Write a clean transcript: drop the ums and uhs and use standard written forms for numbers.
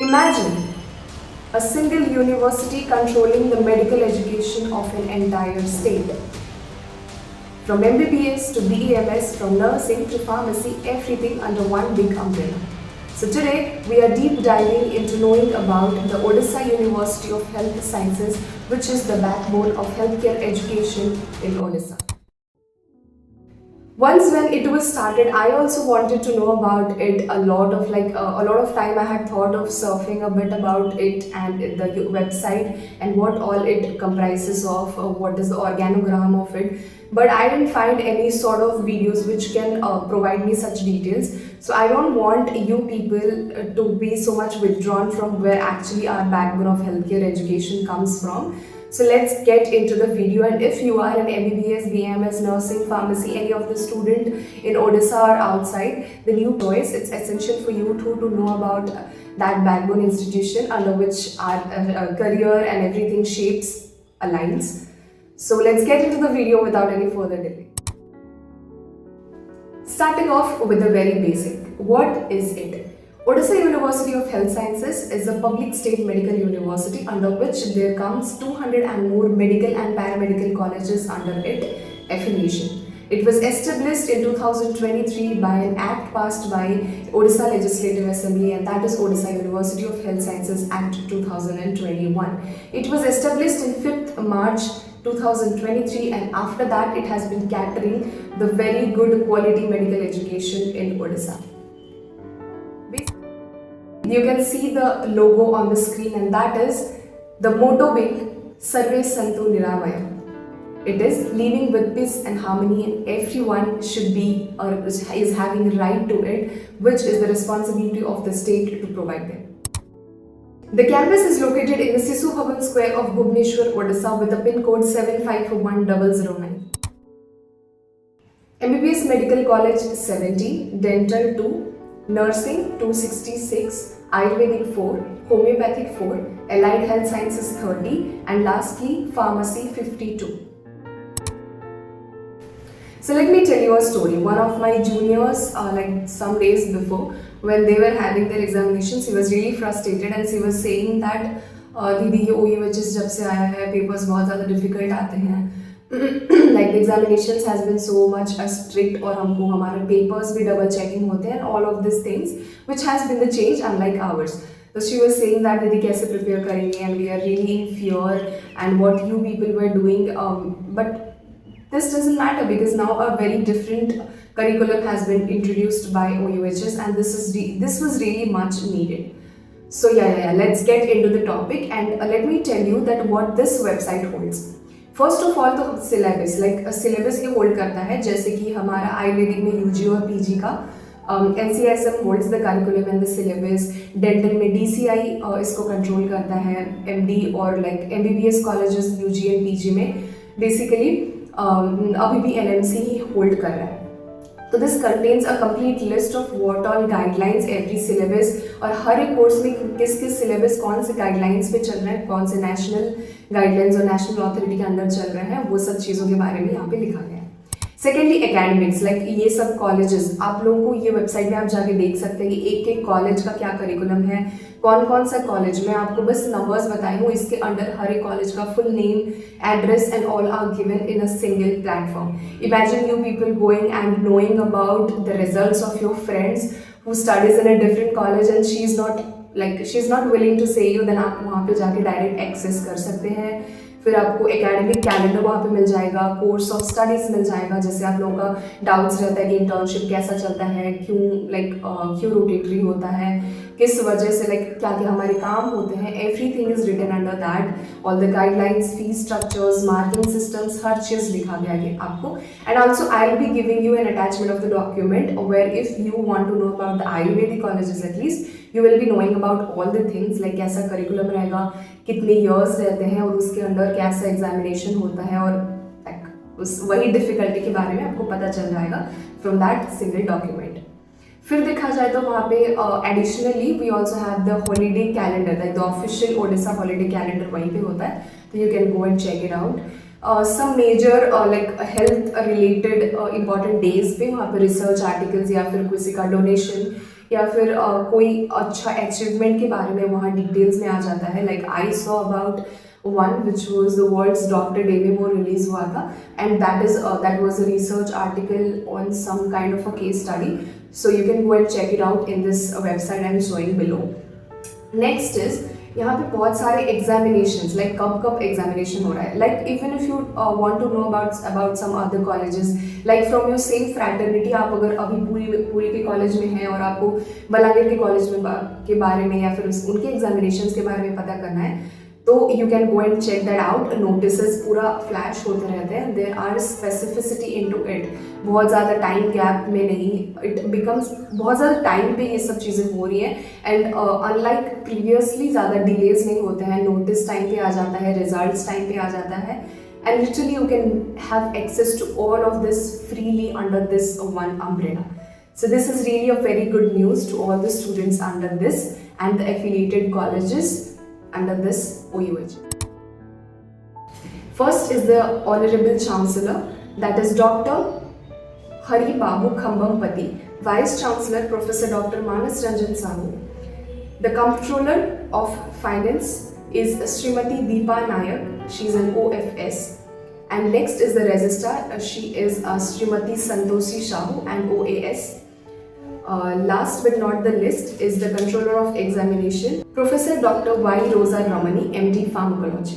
Imagine a single university controlling the medical education of an entire state. From MBBS to BEMS, from nursing to pharmacy, everything under one big umbrella. So today we are deep diving into knowing about the Odisha University of Health Sciences, which is the backbone of healthcare education in Odisha. Once when it was started, I also wanted to know about it a lot of a lot of time I had thought of surfing a bit about it and the website and what all it comprises of, what is the organogram of it, but I didn't find any sort of videos which can provide me such details. So I don't want you people to be so much withdrawn from where actually our backbone of healthcare education comes from. So let's get into the video, and if you are an MBBS, BMS, nursing, pharmacy, any of the student in Odisha or outside, the new choice, it's essential for you to know about that backbone institution under which our career and everything shapes aligns. So let's get into the video without any further delay. Starting off with the very basic, what is it? Odisha University of Health Sciences is a public state medical university under which there comes 200 and more medical and paramedical colleges under it affiliation. It was established in 2023 by an act passed by Odisha Legislative Assembly, and that is Odisha University of Health Sciences Act 2021. It was established in 5th March 2023, and after that it has been catering the very good quality medical education in Odisha. You can see the logo on the screen, and that is the motto being Sarve Santu Niravaya. It is living with peace and harmony, and everyone should be or is having right to it, which is the responsibility of the state to provide them. The campus is located in the Sisu Bhavan Square of Bhubaneswar, Odisha with a pin code 751009. MBBS Medical College 70, Dental 2, Nursing 266, Ayurvedic 4, Homeopathic 4, Allied Health Sciences 30, and lastly Pharmacy 52. So let me tell you a story. One of my juniors, some days before, when they were having their examinations, he was really frustrated and she was saying that दीदी ये OUHS जब से आया है papers बहुत ज़्यादा difficult आते हैं. Like the examinations has been so much strict और हमको हमारे papers भी double checking होते हैं and all of these things which has been the change unlike ours. So she was saying that दीदी कैसे prepare करेंगे and we are really in fear and what you people were doing, but this doesn't matter because now a very different curriculum has been introduced by OUHS and this was really much needed. So let's get into the topic and let me tell you that what this website holds. First of all तो syllabus syllabus ये hold करता है, जैसे कि हमारा आयुर्वेदिक में UG और PG का NCISM holds the curriculum and the syllabus. Dental में DCI इसको कंट्रोल करता है. MD और MBBS colleges UG and PG में बेसिकली अभी भी NMC ही होल्ड कर रहा है. तो this contains a complete list of what all guidelines every syllabus, और हर एक कोर्स में किस किस सिलेबस कौन से गाइडलाइंस पे चल रहे हैं, कौन से नेशनल गाइडलाइंस और नेशनल अथॉरिटी के अंदर चल रहे हैं, वो सब चीज़ों के बारे में यहाँ पे लिखा गया है. सेकेंडली एकेडमिक्स, ये सब कॉलेजेस आप लोगों को ये वेबसाइट में आप जाके देख सकते हैं कि एक एक कॉलेज का क्या करिकुलम है, कौन कौन सा कॉलेज. मैं आपको बस नंबर्स बताई हूँ, इसके अंडर हर एक कॉलेज का full name, address and all are given in a single platform. Imagine you people going and knowing about the results of your friends who studies in a different college and she is not willing to say you, then आप वहाँ पे जाके direct access कर सकते हैं. फिर आपको academic calendar वहाँ पे मिल जाएगा, कोर्स ऑफ स्टडीज़ मिल जाएगा, जैसे आप लोगों का डाउट्स रहता है कि इंटर्नशिप कैसा चलता है, क्यों रोटेटरी होता है, किस वजह से क्या क्या हमारे काम होते हैं, everything is written under that. All the guidelines, fees structures, marking systems, हर चीज़ लिखा गया है आपको. And also I will be giving you an attachment of the document where if you want to know about the Ayurvedic colleges at least you will be knowing about all the things, कैसा curriculum रहेगा, कितने years रहते हैं और उसके अंदर कैसा examination होता है, और उस वही डिफिकल्टी के बारे में आपको पता चल जाएगा फ्रॉम दैट सिंगल डॉक्यूमेंट. फिर देखा जाए तो वहाँ पे additionally we also have the holiday calendar, the official Odisha holiday calendar वहीं पे होता है, तो you can go and check it out. Some major health related important days पे वहाँ पे रिसर्च आर्टिकल्स या फिर किसी का डोनेशन या फिर कोई अच्छा अचीवमेंट के बारे में वहाँ डिटेल्स में आ जाता है. Like I saw about one which was the world's Dr. Demi Moore release हुआ था, and that was a research article on some kind of a case study, so you can go and check it out in this website I am showing below. Next is यहाँ पे बहुत सारे examinations, like कब कब examination हो रहा है. Like even if you want to know about some other colleges, like from your same fraternity, आप अगर अभी पूरी के कॉलेज में हैं और आपको बलांगीर के कॉलेज में के बारे में या फिर उनके एग्जामिनेशंस के बारे में पता करना है, तो you can go and check that out. Notices पूरा फ्लैश होते रहते हैं. There are specificity into it. बहुत ज़्यादा टाइम गैप में नहीं, इट बिकम्स बहुत ज़्यादा टाइम पे ये सब चीज़ें हो रही हैं. एंड अनलाइक प्रीवियसली ज़्यादा डिलेज नहीं होते हैं. नोटिस टाइम पे आ जाता है, रिजल्ट्स टाइम पे आ जाता है, and literally you can have access to all of this freely under this one umbrella. So this is really a very good news to all the students under this and the affiliated colleges under this OUH. First is the Honorable Chancellor, that is Dr. Hari Babu Khambampati, Vice Chancellor Professor Dr. Manas Ranjan Sahu. The Comptroller of Finance is Srimati Deepa Nayak, she is an OFS. And next is the Registrar, she is Srimati Santoshi Shahu, and OAS. Last but not the least is the Controller of Examination, Professor Dr. Y. Rosa Ramani, MD Pharmacology.